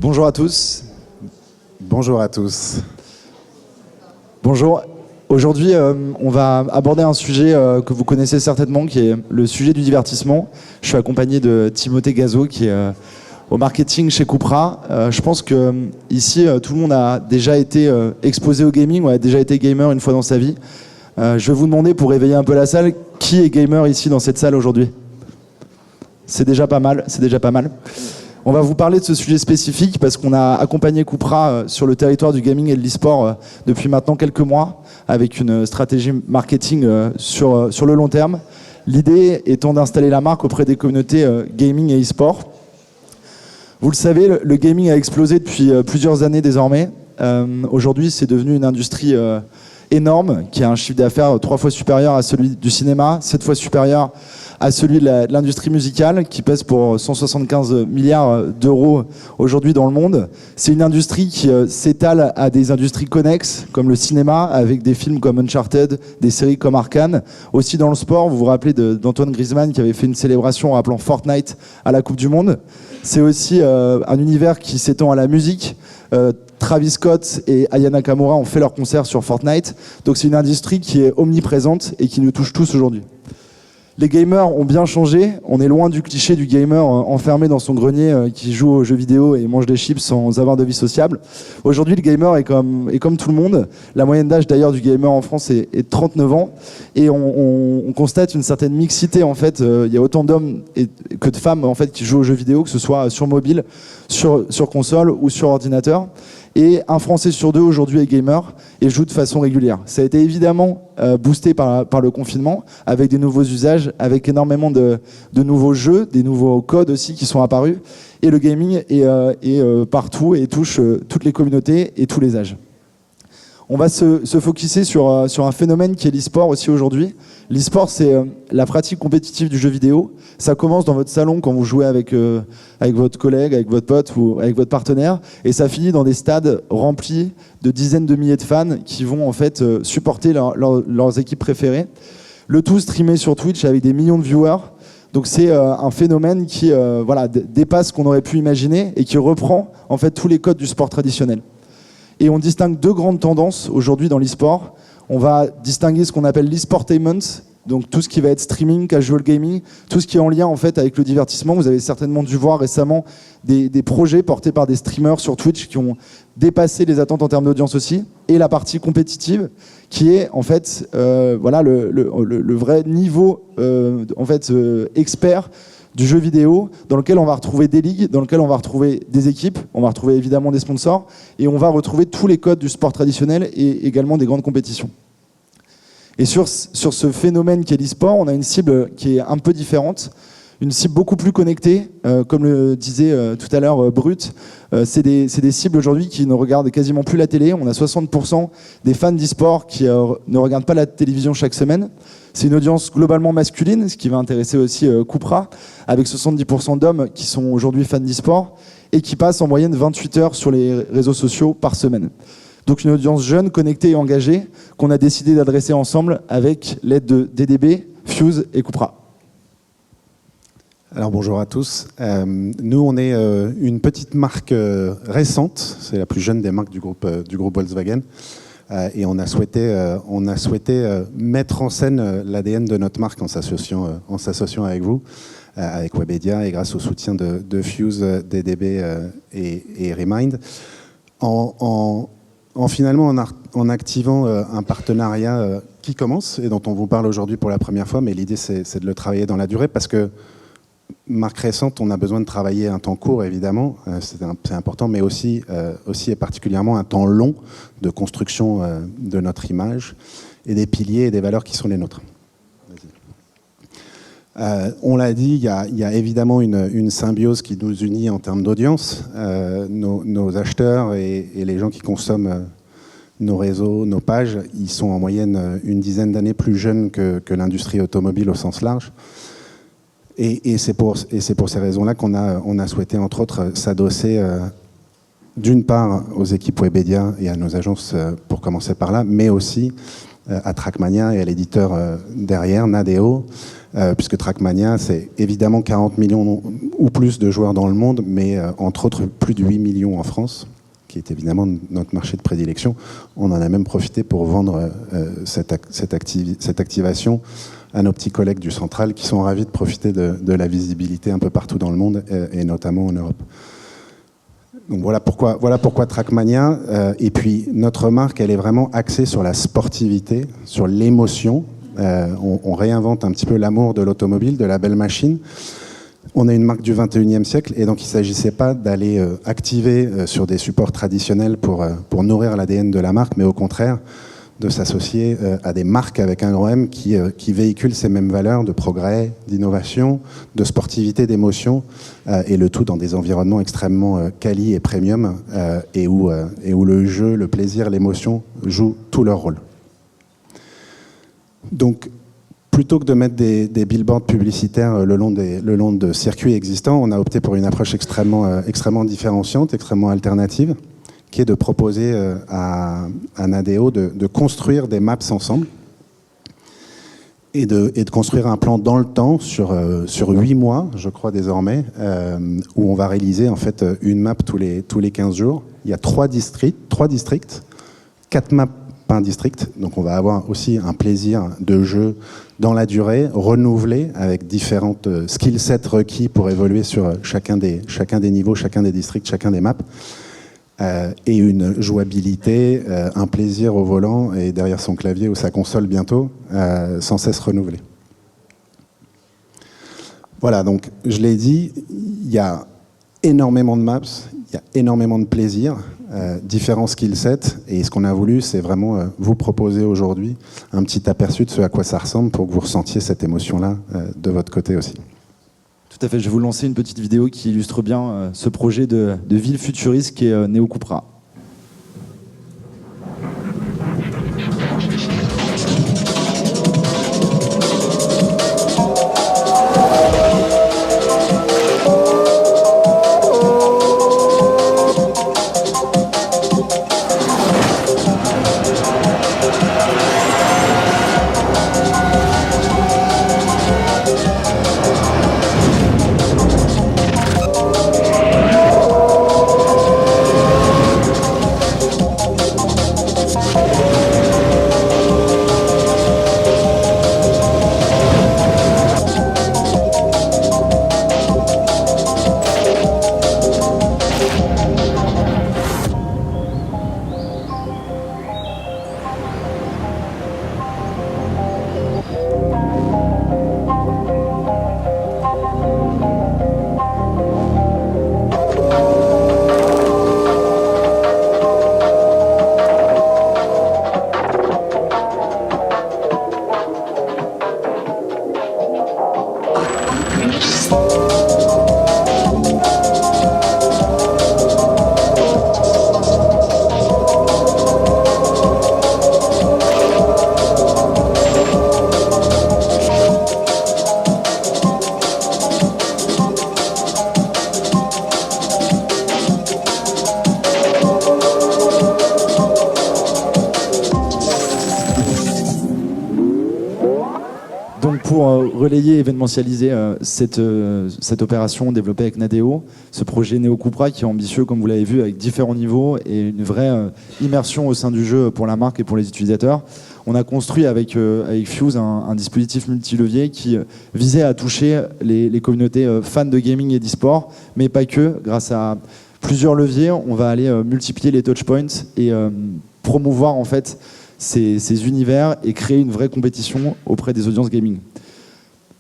Bonjour à tous. Bonjour à tous. Bonjour. Aujourd'hui, on va aborder un sujet que vous connaissez certainement, qui est le sujet du divertissement. Je suis accompagné de Timothée Gazo, qui est au marketing chez Cupra. Je pense que ici, tout le monde a déjà été exposé au gaming ou a déjà été gamer une fois dans sa vie. Je vais vous demander, pour réveiller un peu la salle, qui est gamer ici dans cette salle aujourd'hui? C'est déjà pas mal, c'est déjà pas mal. On va vous parler de ce sujet spécifique parce qu'on a accompagné Cupra sur le territoire du gaming et de l'e-sport depuis maintenant quelques mois avec une stratégie marketing sur le long terme. L'idée étant d'installer la marque auprès des communautés gaming et e-sport. Vous le savez, le gaming a explosé depuis plusieurs années désormais. Aujourd'hui, c'est devenu une industrie énorme qui a un chiffre d'affaires 3 fois supérieur à celui du cinéma, 7 fois supérieur à celui de l'industrie musicale, qui pèse pour 175 milliards d'euros aujourd'hui dans le monde. C'est une industrie qui s'étale à des industries connexes, comme le cinéma, avec des films comme Uncharted, des séries comme Arcane. Aussi dans le sport, vous vous rappelez d'Antoine Griezmann qui avait fait une célébration en appelant Fortnite à la Coupe du Monde. C'est aussi un univers qui s'étend à la musique. Travis Scott et Aya Nakamura ont fait leur concert sur Fortnite. Donc c'est une industrie qui est omniprésente et qui nous touche tous aujourd'hui. Les gamers ont bien changé. On est loin du cliché du gamer enfermé dans son grenier qui joue aux jeux vidéo et mange des chips sans avoir de vie sociable. Aujourd'hui, le gamer est comme tout le monde. La moyenne d'âge d'ailleurs du gamer en France est 39 ans. Et on constate une certaine mixité en fait. Il y a autant d'hommes que de femmes en fait qui jouent aux jeux vidéo, que ce soit sur mobile, sur console ou sur ordinateur. Et un Français sur deux aujourd'hui est gamer et joue de façon régulière. Ça a été évidemment boosté par le confinement, avec des nouveaux usages, avec énormément de nouveaux jeux, des nouveaux codes aussi qui sont apparus. Et le gaming est partout et touche toutes les communautés et tous les âges. On va se focuser sur un phénomène qui est l'e-sport aussi aujourd'hui. L'e-sport, c'est la pratique compétitive du jeu vidéo. Ça commence dans votre salon quand vous jouez avec votre collègue, avec votre pote ou avec votre partenaire, et ça finit dans des stades remplis de dizaines de milliers de fans qui vont en fait supporter leurs équipes préférées. Le tout streamé sur Twitch avec des millions de viewers. Donc c'est un phénomène qui dépasse ce qu'on aurait pu imaginer et qui reprend en fait tous les codes du sport traditionnel. Et on distingue deux grandes tendances aujourd'hui dans l'e-sport. On va distinguer ce qu'on appelle l'e-sportainment, donc tout ce qui va être streaming, casual gaming, tout ce qui est en lien en fait avec le divertissement. Vous avez certainement dû voir récemment des projets portés par des streamers sur Twitch qui ont dépassé les attentes en termes d'audience aussi. Et la partie compétitive qui est en fait le vrai niveau expert du jeu vidéo, dans lequel on va retrouver des ligues, dans lequel on va retrouver des équipes, on va retrouver évidemment des sponsors, et on va retrouver tous les codes du sport traditionnel et également des grandes compétitions. Et sur ce phénomène qu'est l'e-sport, on a une cible qui est un peu différente, une cible beaucoup plus connectée, comme le disait tout à l'heure Brut. C'est des cibles aujourd'hui qui ne regardent quasiment plus la télé. On a 60% des fans d'e-sport qui ne regardent pas la télévision chaque semaine. C'est une audience globalement masculine, ce qui va intéresser aussi Cupra, avec 70% d'hommes qui sont aujourd'hui fans d'e-sport et qui passent en moyenne 28 heures sur les réseaux sociaux par semaine. Donc une audience jeune, connectée et engagée qu'on a décidé d'adresser ensemble avec l'aide de DDB, Fuse et Cupra. Alors bonjour à tous. Nous, on est une petite marque récente. C'est la plus jeune des marques du groupe Volkswagen. Et on a souhaité mettre en scène l'ADN de notre marque en s'associant avec vous, avec Webedia, et grâce au soutien de Fuse, DDB et Remind, finalement en activant un partenariat qui commence et dont on vous parle aujourd'hui pour la première fois, mais l'idée c'est de le travailler dans la durée parce que marque récente, on a besoin de travailler un temps court, évidemment, c'est important, mais aussi et particulièrement un temps long de construction de notre image et des piliers et des valeurs qui sont les nôtres. On l'a dit, il y a évidemment une symbiose qui nous unit en termes d'audience. Nos acheteurs et les gens qui consomment nos réseaux, nos pages, ils sont en moyenne une dizaine d'années plus jeunes que l'industrie automobile au sens large. Et c'est pour ces raisons-là qu'on a souhaité, entre autres, s'adosser d'une part aux équipes Webedia et à nos agences, pour commencer par là, mais aussi à Trackmania et à l'éditeur derrière, Nadeo, puisque Trackmania, c'est évidemment 40 millions ou plus de joueurs dans le monde, mais entre autres plus de 8 millions en France, qui est évidemment notre marché de prédilection. On en a même profité pour vendre cette activation à nos petits collègues du Central qui sont ravis de profiter de la visibilité un peu partout dans le monde et notamment en Europe. Donc voilà pourquoi Trackmania. Et puis notre marque, elle est vraiment axée sur la sportivité, sur l'émotion. On réinvente un petit peu l'amour de l'automobile, de la belle machine. On est une marque du 21e siècle et donc il ne s'agissait pas d'aller activer sur des supports traditionnels pour nourrir l'ADN de la marque, mais au contraire de s'associer à des marques avec un gros M qui véhiculent ces mêmes valeurs de progrès, d'innovation, de sportivité, d'émotion, et le tout dans des environnements extrêmement quali et premium, et où le jeu, le plaisir, l'émotion jouent tout leur rôle. Donc, plutôt que de mettre des billboards publicitaires le long de circuits existants, on a opté pour une approche extrêmement différenciante, extrêmement alternative, qui est de proposer à Nadeo de construire des maps ensemble et de construire un plan dans le temps sur 8 mois, je crois désormais, où on va réaliser en fait une map tous les 15 jours. Il y a 3 districts, 4 maps par district, donc on va avoir aussi un plaisir de jeu dans la durée, renouvelé avec différentes skill sets requis pour évoluer sur chacun des niveaux, chacun des districts, chacun des maps. Et une jouabilité, un plaisir au volant et derrière son clavier ou sa console bientôt, sans cesse renouvelé. Voilà, donc je l'ai dit, il y a énormément de maps, il y a énormément de plaisir, différents skill sets, et ce qu'on a voulu, c'est vraiment vous proposer aujourd'hui un petit aperçu de ce à quoi ça ressemble pour que vous ressentiez cette émotion-là de votre côté aussi. Tout à fait, je vais vous lancer une petite vidéo qui illustre bien ce projet de ville futuriste qui est Neo Cupra. Donc pour relayer et événementialiser cette opération développée avec Nadeo, ce projet Neo Cupra qui est ambitieux, comme vous l'avez vu, avec différents niveaux et une vraie immersion au sein du jeu pour la marque et pour les utilisateurs, on a construit avec Fuse un dispositif multilevier qui visait à toucher les communautés fans de gaming et d'e-sport, mais pas que. Grâce à plusieurs leviers, on va aller multiplier les touchpoints et promouvoir en fait ces univers et créer une vraie compétition auprès des audiences gaming.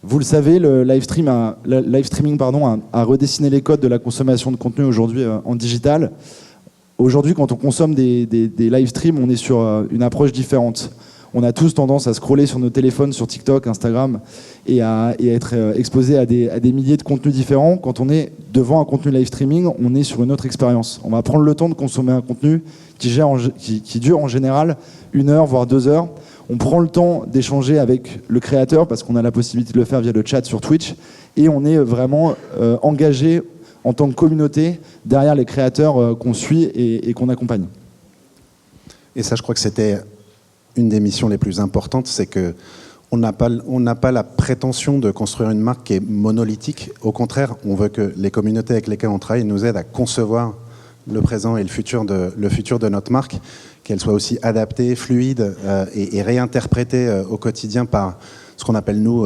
Vous le savez, le live streaming a redessiné les codes de la consommation de contenu aujourd'hui en digital. Aujourd'hui, quand on consomme des live streams, on est sur une approche différente. On a tous tendance à scroller sur nos téléphones, sur TikTok, Instagram, et à être exposé à des milliers de contenus différents. Quand on est devant un contenu live streaming, on est sur une autre expérience. On va prendre le temps de consommer un contenu qui dure en général 1 heure, voire 2 heures. On prend le temps d'échanger avec le créateur parce qu'on a la possibilité de le faire via le chat sur Twitch. Et on est vraiment engagé en tant que communauté derrière les créateurs qu'on suit et qu'on accompagne. Et ça, je crois que c'était une des missions les plus importantes, c'est que on n'a pas la prétention de construire une marque qui est monolithique. Au contraire, on veut que les communautés avec lesquelles on travaille nous aident à concevoir le présent et le futur de notre marque, qu'elle soit aussi adaptée, fluide et réinterprétée au quotidien par ce qu'on appelle, nous,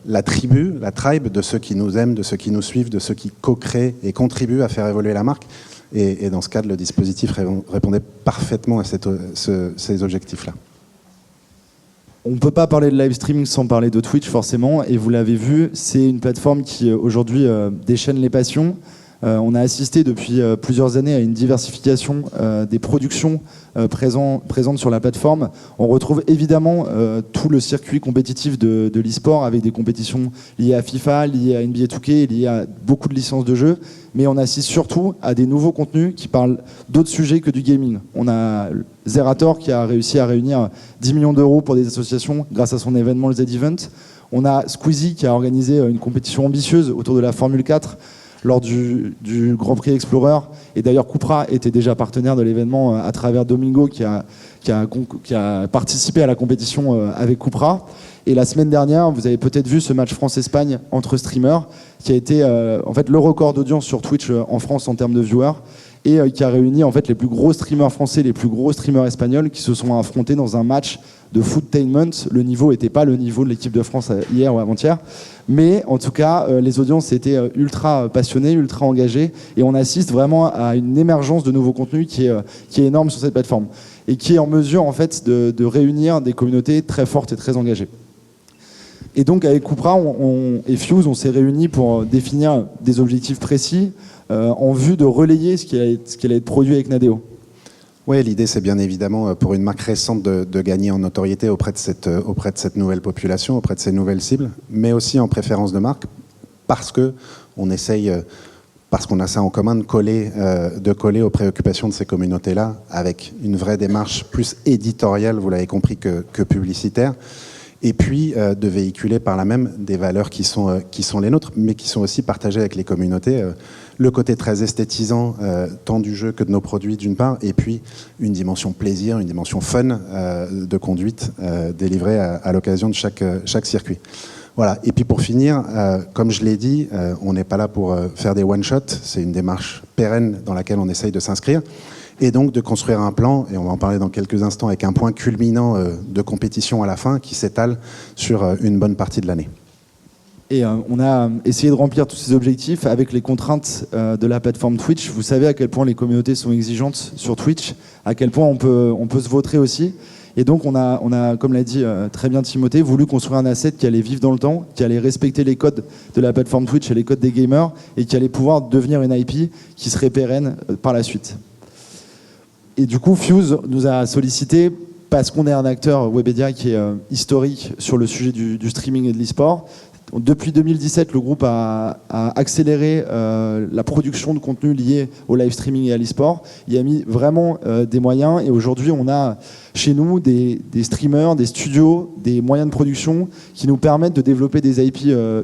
la tribu, la tribe, de ceux qui nous aiment, de ceux qui nous suivent, de ceux qui co-créent et contribuent à faire évoluer la marque. Et dans ce cadre, le dispositif répondait parfaitement à ces objectifs-là. On ne peut pas parler de live streaming sans parler de Twitch, forcément. Et vous l'avez vu, c'est une plateforme qui, aujourd'hui, déchaîne les passions. On a assisté depuis plusieurs années à une diversification des productions présentes sur la plateforme. On retrouve évidemment tout le circuit compétitif de l'e-sport avec des compétitions liées à FIFA, liées à NBA 2K, liées à beaucoup de licences de jeux. Mais on assiste surtout à des nouveaux contenus qui parlent d'autres sujets que du gaming. On a Zerator qui a réussi à réunir 10 millions d'euros pour des associations grâce à son événement, le Z-Event. On a Squeezie qui a organisé une compétition ambitieuse autour de la Formule 4 lors du Grand Prix Explorer. Et d'ailleurs, Cupra était déjà partenaire de l'événement à travers Domingo qui a participé à la compétition avec Cupra. Et la semaine dernière, vous avez peut-être vu ce match France-Espagne entre streamers qui a été en fait le record d'audience sur Twitch en France en termes de viewers et qui a réuni en fait les plus gros streamers français, les plus gros streamers espagnols qui se sont affrontés dans un match de foodtainment. Le niveau n'était pas le niveau de l'équipe de France hier ou avant-hier, mais en tout cas les audiences étaient ultra passionnées, ultra engagées, et on assiste vraiment à une émergence de nouveaux contenus qui est énorme sur cette plateforme et qui est en mesure en fait de réunir des communautés très fortes et très engagées. Et donc avec Cupra et Fuse, on s'est réunis pour définir des objectifs précis en vue de relayer ce qui allait être produit avec Nadeo. Oui, l'idée c'est bien évidemment pour une marque récente de gagner en notoriété auprès de cette nouvelle population, auprès de ces nouvelles cibles, mais aussi en préférence de marque, parce qu'on essaye, parce qu'on a ça en commun, de coller aux préoccupations de ces communautés-là avec une vraie démarche plus éditoriale, vous l'avez compris, que publicitaire. Et puis de véhiculer par là même des valeurs qui sont les nôtres, mais qui sont aussi partagées avec les communautés. Le côté très esthétisant, tant du jeu que de nos produits d'une part, et puis une dimension plaisir, une dimension fun de conduite délivrée à l'occasion de chaque circuit. Voilà. Et puis pour finir, comme je l'ai dit, on n'est pas là pour faire des one-shots, c'est une démarche pérenne dans laquelle on essaye de s'inscrire. Et donc de construire un plan, et on va en parler dans quelques instants, avec un point culminant de compétition à la fin qui s'étale sur une bonne partie de l'année. Et on a essayé de remplir tous ces objectifs avec les contraintes de la plateforme Twitch. Vous savez à quel point les communautés sont exigeantes sur Twitch, à quel point on peut se vautrer aussi. Et donc on a, comme l'a dit très bien Timothée, voulu construire un asset qui allait vivre dans le temps, qui allait respecter les codes de la plateforme Twitch et les codes des gamers, et qui allait pouvoir devenir une IP qui serait pérenne par la suite. Et du coup, Fuse nous a sollicité parce qu'on est un acteur Webedia qui est historique sur le sujet du streaming et de l'e-sport. Depuis 2017, le groupe a accéléré la production de contenu lié au live streaming et à l'e-sport. Il a mis vraiment des moyens, et aujourd'hui, on a chez nous des streamers, des studios, des moyens de production qui nous permettent de développer des IP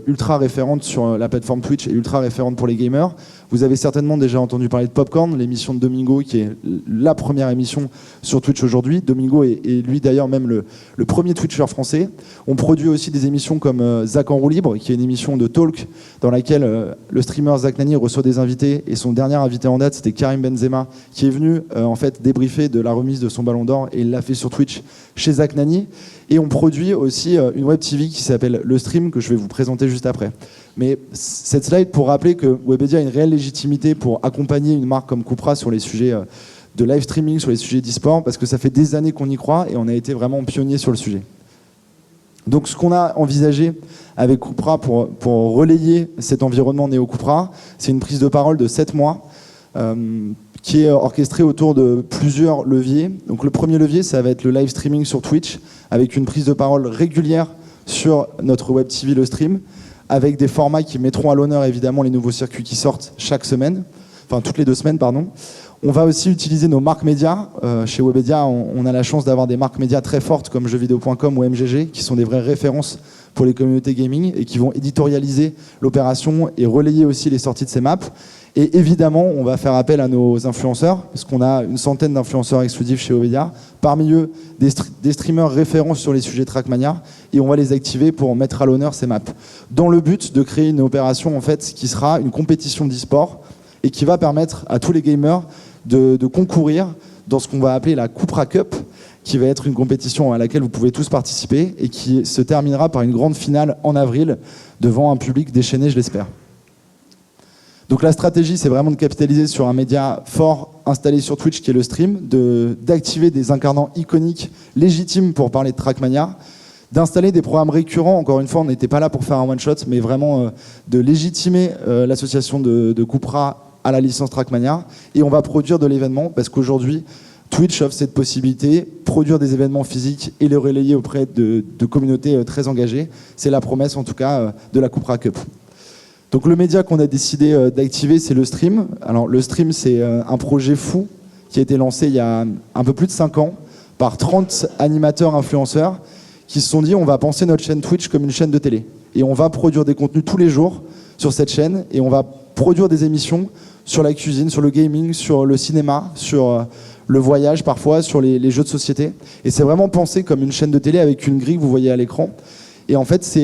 ultra référentes sur la plateforme Twitch et ultra référentes pour les gamers. Vous avez certainement déjà entendu parler de Popcorn, l'émission de Domingo, qui est la première émission sur Twitch aujourd'hui. Domingo est lui d'ailleurs même le premier Twitcher français. On produit aussi des émissions comme Zach en roue libre, qui est une émission de talk dans laquelle le streamer Zach Nani reçoit des invités, et son dernier invité en date, c'était Karim Benzema, qui est venu en fait débriefer de la remise de son Ballon d'Or, et il l'a fait sur Twitch chez Zach Nani. Et on produit aussi une web TV qui s'appelle Le Stream, que je vais vous présenter juste après. Mais cette slide pour rappeler que Webedia a une réelle légitimité pour accompagner une marque comme Cupra sur les sujets de live streaming, sur les sujets d'e-sport, parce que ça fait des années qu'on y croit et on a été vraiment pionniers sur le sujet. Donc ce qu'on a envisagé avec Cupra pour relayer cet environnement néo-Cupra, c'est une prise de parole de 7 mois qui est orchestrée autour de plusieurs leviers. Donc le premier levier, ça va être le live streaming sur Twitch, avec une prise de parole régulière sur notre web TV, le stream, avec des formats qui mettront à l'honneur évidemment les nouveaux circuits qui sortent chaque semaine, enfin toutes les 2 semaines, pardon. On va aussi utiliser nos marques médias. Chez Webedia, on a la chance d'avoir des marques médias très fortes comme jeuxvideo.com ou MGG, qui sont des vraies références pour les communautés gaming et qui vont éditorialiser l'opération et relayer aussi les sorties de ces maps. Et évidemment, on va faire appel à nos influenceurs, parce qu'on a une centaine d'influenceurs exclusifs chez Obedia, parmi eux des streamers référents sur les sujets Trackmania, et on va les activer pour mettre à l'honneur ces maps, dans le but de créer une opération en fait, qui sera une compétition d'e-sport, et qui va permettre à tous les gamers de concourir dans ce qu'on va appeler la Cupra Cup, qui va être une compétition à laquelle vous pouvez tous participer, et qui se terminera par une grande finale en avril, devant un public déchaîné, je l'espère. Donc la stratégie, c'est vraiment de capitaliser sur un média fort installé sur Twitch qui est le stream, d'activer des incarnants iconiques légitimes pour parler de Trackmania, d'installer des programmes récurrents. Encore une fois, on n'était pas là pour faire un one-shot, mais vraiment de légitimer l'association de Cupra à la licence Trackmania. Et on va produire de l'événement parce qu'aujourd'hui, Twitch offre cette possibilité, produire des événements physiques et les relayer auprès de communautés très engagées. C'est la promesse en tout cas de la Cupra Cup. Donc le média qu'on a décidé d'activer, c'est le stream. Alors le stream, c'est un projet fou qui a été lancé il y a un peu plus de 5 ans par 30 animateurs influenceurs qui se sont dit on va penser notre chaîne Twitch comme une chaîne de télé. Et on va produire des contenus tous les jours sur cette chaîne et on va produire des émissions sur la cuisine, sur le gaming, sur le cinéma, sur le voyage parfois, sur les jeux de société. Et c'est vraiment pensé comme une chaîne de télé avec une grille que vous voyez à l'écran. Et en fait,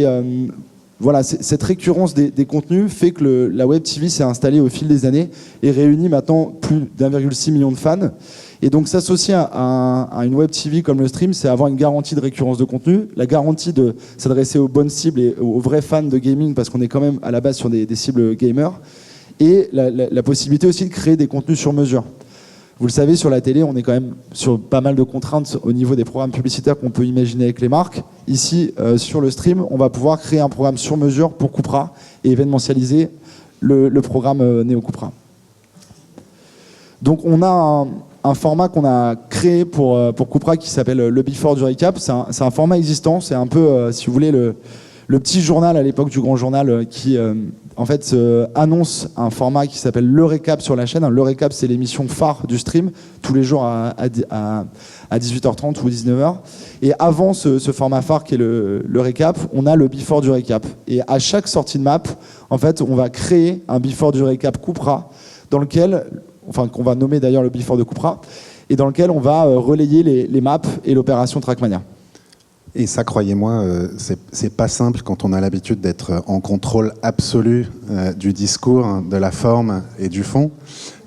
voilà, cette récurrence des contenus fait que la Web TV s'est installée au fil des années et réunit maintenant plus d'1,6 million de fans. Et donc s'associer à une Web TV comme le stream, c'est avoir une garantie de récurrence de contenu, la garantie de s'adresser aux bonnes cibles et aux vrais fans de gaming, parce qu'on est quand même à la base sur des cibles gamers, et la possibilité aussi de créer des contenus sur mesure. Vous le savez, sur la télé, on est quand même sur pas mal de contraintes au niveau des programmes publicitaires qu'on peut imaginer avec les marques. Ici, sur le stream, on va pouvoir créer un programme sur mesure pour Cupra et événementialiser le programme Néo Cupra. Donc on a un format qu'on a créé pour Cupra qui s'appelle le Before du Recap. C'est un format existant, c'est un peu, si vous voulez, le petit journal à l'époque du grand journal qui en fait annonce un format qui s'appelle le récap sur la chaîne. Le récap, c'est l'émission phare du stream, tous les jours à 18h30 ou 19h. Et avant ce format phare qui est le récap, on a le before du récap. Et à chaque sortie de map, en fait, on va créer un before du récap Cupra, dans lequel, enfin qu'on va nommer d'ailleurs le before de Cupra, et dans lequel on va relayer les maps et l'opération Trackmania. Et ça, croyez-moi, c'est pas simple quand on a l'habitude d'être en contrôle absolu du discours, de la forme et du fond.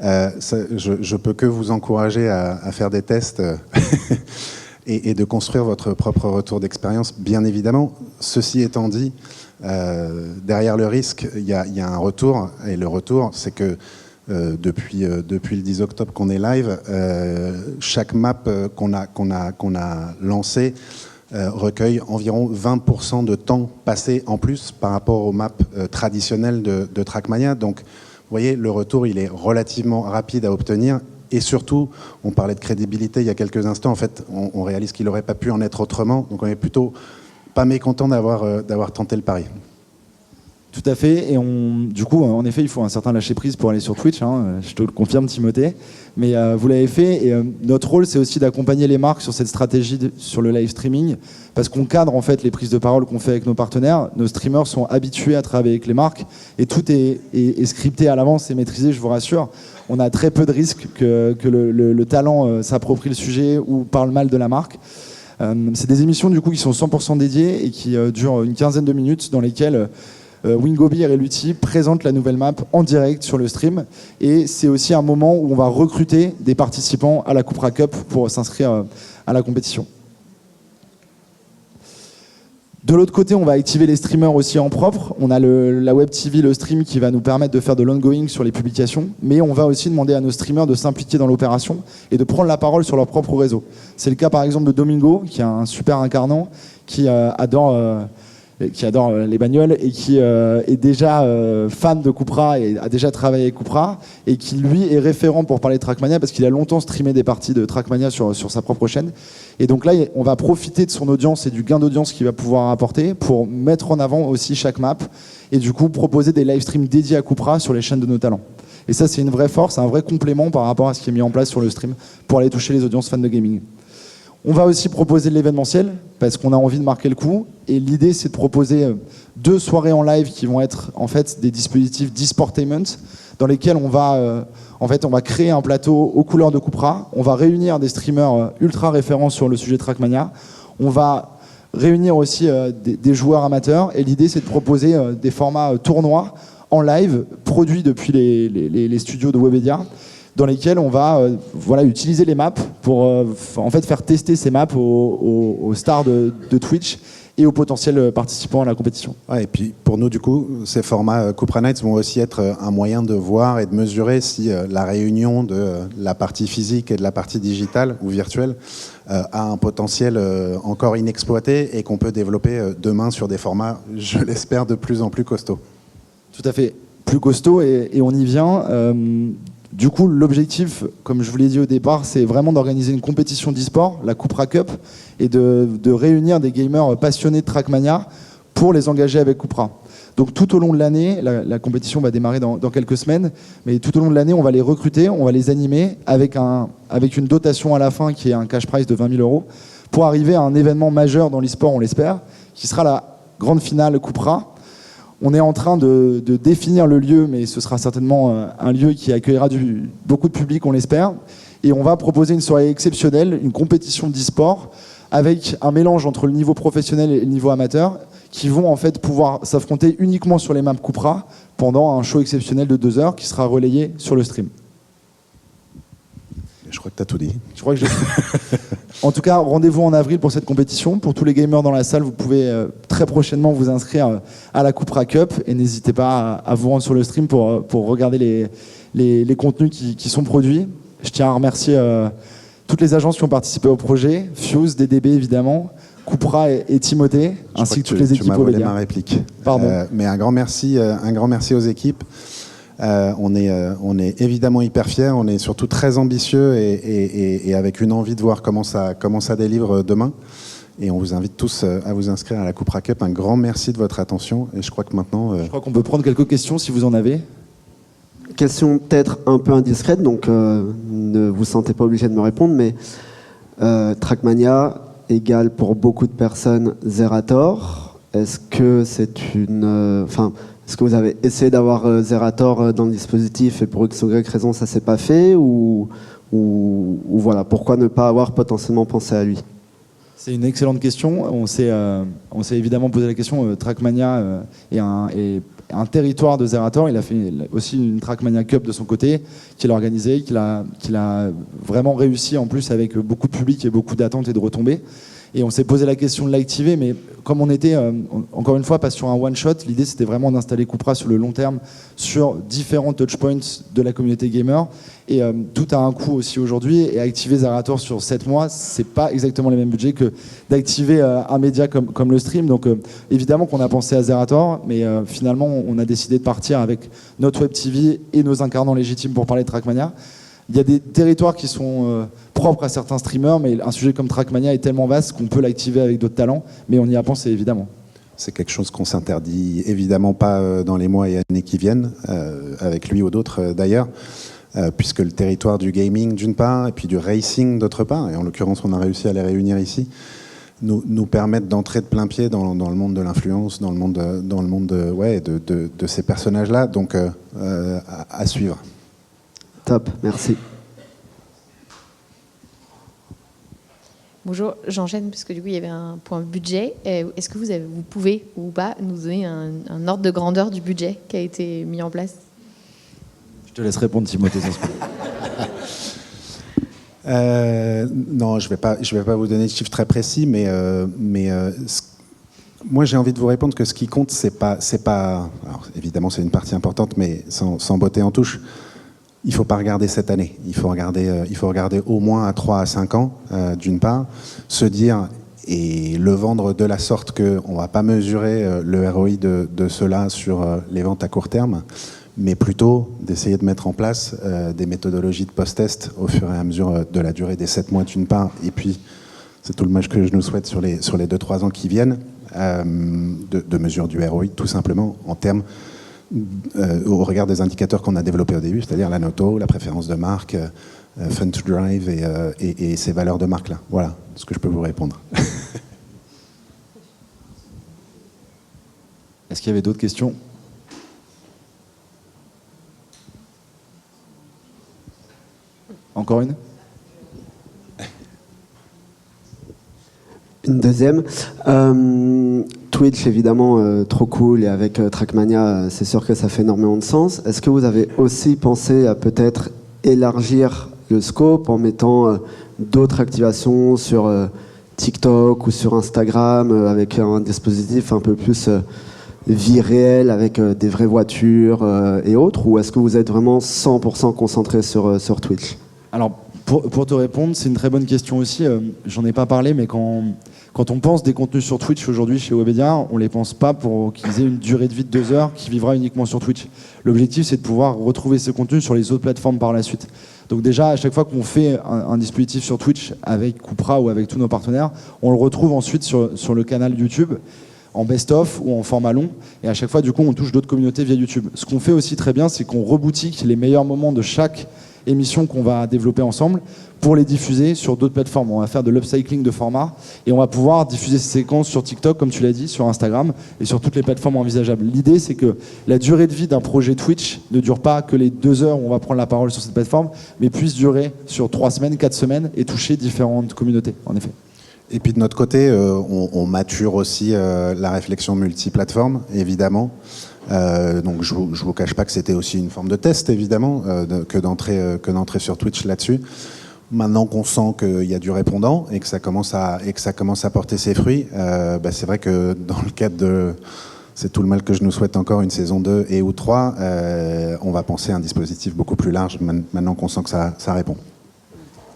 Je peux que vous encourager à faire des tests et de construire votre propre retour d'expérience, bien évidemment. Ceci étant dit, derrière le risque, il y a un retour. Et le retour, c'est que depuis le 10 octobre qu'on est live, chaque map qu'on a lancée recueille environ 20% de temps passé en plus par rapport aux maps traditionnelles de Trackmania. Donc, vous voyez, le retour, il est relativement rapide à obtenir. Et surtout, on parlait de crédibilité il y a quelques instants. En fait, on réalise qu'il n'aurait pas pu en être autrement. Donc, on est plutôt pas mécontent d'avoir tenté le pari. Tout à fait, et du coup, en effet, il faut un certain lâcher-prise pour aller sur Twitch, hein, je te le confirme, Timothée, mais vous l'avez fait, et notre rôle, c'est aussi d'accompagner les marques sur cette stratégie sur le live streaming, parce qu'on cadre en fait les prises de parole qu'on fait avec nos partenaires. Nos streamers sont habitués à travailler avec les marques, et tout est scripté à l'avance et maîtrisé, je vous rassure. On a très peu de risques que le talent s'approprie le sujet ou parle mal de la marque. C'est des émissions du coup qui sont 100% dédiées et qui durent une quinzaine de minutes, dans lesquelles Wingobi et Reluti présentent la nouvelle map en direct sur le stream, et c'est aussi un moment où on va recruter des participants à la Cupra Cup pour s'inscrire à la compétition. De l'autre côté, on va activer les streamers aussi en propre. On a la Web TV, le stream, qui va nous permettre de faire de l'ongoing sur les publications, mais on va aussi demander à nos streamers de s'impliquer dans l'opération et de prendre la parole sur leur propre réseau. C'est le cas par exemple de Domingo, qui est un super incarnant, qui adore les bagnoles et qui est déjà fan de Cupra et a déjà travaillé avec Cupra, et qui lui est référent pour parler de Trackmania parce qu'il a longtemps streamé des parties de Trackmania sur sa propre chaîne. Et donc là, on va profiter de son audience et du gain d'audience qu'il va pouvoir apporter pour mettre en avant aussi chaque map et du coup proposer des live streams dédiés à Cupra sur les chaînes de nos talents. Et ça, c'est une vraie force, un vrai complément par rapport à ce qui est mis en place sur le stream pour aller toucher les audiences fans de gaming. On va aussi proposer de l'événementiel parce qu'on a envie de marquer le coup. Et l'idée, c'est de proposer 2 soirées en live qui vont être en fait des dispositifs d'e-sportainment dans lesquels on va créer un plateau aux couleurs de Cupra. On va réunir des streamers ultra référents sur le sujet Trackmania. On va réunir aussi des joueurs amateurs. Et l'idée, c'est de proposer des formats tournois en live produits depuis les studios de Webedia, dans lesquels on va utiliser les maps pour faire tester ces maps aux stars de Twitch et aux potentiels participants à la compétition. Ouais, et puis pour nous, du coup, ces formats Cupra Nights vont aussi être un moyen de voir et de mesurer si la réunion de la partie physique et de la partie digitale ou virtuelle a un potentiel encore inexploité et qu'on peut développer demain sur des formats, je l'espère, de plus en plus costauds. Tout à fait, plus costaud et on y vient. Du coup, l'objectif, comme je vous l'ai dit au départ, c'est vraiment d'organiser une compétition d'e-sport, la Cupra Cup, et de réunir des gamers passionnés de Trackmania pour les engager avec Cupra. Donc tout au long de l'année, la compétition va démarrer dans quelques semaines, mais tout au long de l'année, on va les recruter, on va les animer avec une dotation à la fin qui est un cash prize de 20 000 € pour arriver à un événement majeur dans l'e-sport, on l'espère, qui sera la grande finale Cupra. On est en train de définir le lieu, mais ce sera certainement un lieu qui accueillera beaucoup de public, on l'espère. Et on va proposer une soirée exceptionnelle, une compétition d'e-sport, avec un mélange entre le niveau professionnel et le niveau amateur, qui vont en fait pouvoir s'affronter uniquement sur les maps Cupra pendant un show exceptionnel de 2 heures qui sera relayé sur le stream. Je crois que tu as tout dit. Je crois que j'ai En tout cas, rendez-vous en avril pour cette compétition. Pour tous les gamers dans la salle, vous pouvez très prochainement vous inscrire à la Cupra Cup et n'hésitez pas à vous rendre sur le stream pour regarder les contenus qui sont produits. Je tiens à remercier toutes les agences qui ont participé au projet, Fuse, DDB évidemment, Cupra et Timothée, ainsi que toutes les équipes. Tu m'as volé ma réplique. Pardon. Mais un grand merci aux équipes. On est évidemment hyper fiers, on est surtout très ambitieux et avec une envie de voir comment ça délivre demain. Et on vous invite tous à vous inscrire à la Cupra Cup. Un grand merci de votre attention. Et je crois que maintenant... Je crois qu'on peut prendre quelques questions si vous en avez. Question peut-être un peu indiscrète, donc ne vous sentez pas obligé de me répondre, mais Trackmania égale pour beaucoup de personnes Zerator. Est-ce que c'est une... Est-ce que vous avez essayé d'avoir Zerator dans le dispositif et pour X ou Y raison ça s'est pas fait ou voilà, pourquoi ne pas avoir potentiellement pensé à lui? C'est une excellente question. On s'est évidemment posé la question. Trackmania est un territoire de Zerator. Il a fait aussi une Trackmania Cup de son côté, qu'il a organisée, qu'il a vraiment réussi en plus avec beaucoup de public et beaucoup d'attentes et de retombées. Et on s'est posé la question de l'activer, mais comme on était, encore une fois, pas sur un one-shot, l'idée c'était vraiment d'installer Cupra sur le long terme, sur différents touchpoints de la communauté gamer. Et tout a un coût aussi aujourd'hui. Et activer Zerator sur 7 mois, c'est pas exactement les mêmes budgets que d'activer un média comme le stream. Donc évidemment qu'on a pensé à Zerator, mais finalement on a décidé de partir avec notre Web TV et nos incarnants légitimes pour parler de Trackmania. Il y a des territoires qui sont propres à certains streamers, mais un sujet comme Trackmania est tellement vaste qu'on peut l'activer avec d'autres talents, mais on y a pensé évidemment. C'est quelque chose qu'on s'interdit évidemment pas dans les mois et années qui viennent, avec lui ou d'autres d'ailleurs, puisque le territoire du gaming d'une part, et puis du racing d'autre part, et en l'occurrence on a réussi à les réunir ici, nous permettent d'entrer de plein pied dans le monde de l'influence, dans le monde de ces personnages-là, donc à suivre. Top, merci. Bonjour, j'enchaîne parce que du coup il y avait un point budget. Est-ce que vous pouvez ou pas nous donner un ordre de grandeur du budget qui a été mis en place? Je te laisse répondre, Timothée. Non, je vais pas vous donner de chiffres très précis, mais moi j'ai envie de vous répondre que ce qui compte, c'est pas. Alors évidemment, c'est une partie importante, mais sans botter en touche. Il ne faut pas regarder cette année. Il faut regarder au moins à 3 à 5 ans, d'une part. Se dire et le vendre de la sorte qu'on ne va pas mesurer le ROI de cela sur les ventes à court terme, mais plutôt d'essayer de mettre en place des méthodologies de post-test au fur et à mesure de la durée des 7 mois, d'une part. Et puis, c'est tout le match que je nous souhaite sur les 2-3 ans qui viennent, de mesure du ROI, tout simplement, en termes au regard des indicateurs qu'on a développés au début, c'est-à-dire la noto, la préférence de marque, Fun to Drive et ces valeurs de marque-là. Voilà ce que je peux vous répondre. Est-ce qu'il y avait d'autres questions? Encore une? Une deuxième. Twitch, évidemment, trop cool, et avec Trackmania, c'est sûr que ça fait énormément de sens. Est-ce que vous avez aussi pensé à peut-être élargir le scope en mettant d'autres activations sur TikTok ou sur Instagram, avec un dispositif un peu plus vie réelle, avec des vraies voitures et autres, ou est-ce que vous êtes vraiment 100% concentré sur Twitch? Alors, pour te répondre, c'est une très bonne question aussi. J'en ai pas parlé, mais quand on pense des contenus sur Twitch aujourd'hui chez Webedia, on les pense pas pour qu'ils aient une durée de vie de 2 heures qui vivra uniquement sur Twitch. L'objectif, c'est de pouvoir retrouver ces contenus sur les autres plateformes par la suite. Donc déjà, à chaque fois qu'on fait un dispositif sur Twitch avec Cupra ou avec tous nos partenaires, on le retrouve ensuite sur le canal YouTube en best-of ou en format long, et à chaque fois, du coup, on touche d'autres communautés via YouTube. Ce qu'on fait aussi très bien, c'est qu'on reboutique les meilleurs moments de chaque émission qu'on va développer ensemble pour les diffuser sur d'autres plateformes. On va faire de l'upcycling de format et on va pouvoir diffuser ces séquences sur TikTok, comme tu l'as dit, sur Instagram et sur toutes les plateformes envisageables. L'idée, c'est que la durée de vie d'un projet Twitch ne dure pas que les 2 heures où on va prendre la parole sur cette plateforme, mais puisse durer sur 3 semaines, 4 semaines et toucher différentes communautés, en effet. Et puis de notre côté, on mature aussi la réflexion multiplateforme, évidemment. Donc je vous cache pas que c'était aussi une forme de test, évidemment, que d'entrer sur Twitch là-dessus. Maintenant qu'on sent qu'il y a du répondant et que ça commence à porter ses fruits, c'est vrai que dans le cadre de... C'est tout le mal que je nous souhaite encore, une saison 2 et ou 3, on va penser à un dispositif beaucoup plus large maintenant qu'on sent que ça répond.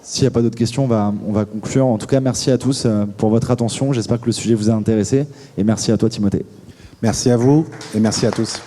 S'il n'y a pas d'autres questions, on va conclure. En tout cas, merci à tous pour votre attention. J'espère que le sujet vous a intéressé. Et merci à toi, Timothée. Merci à vous et merci à tous.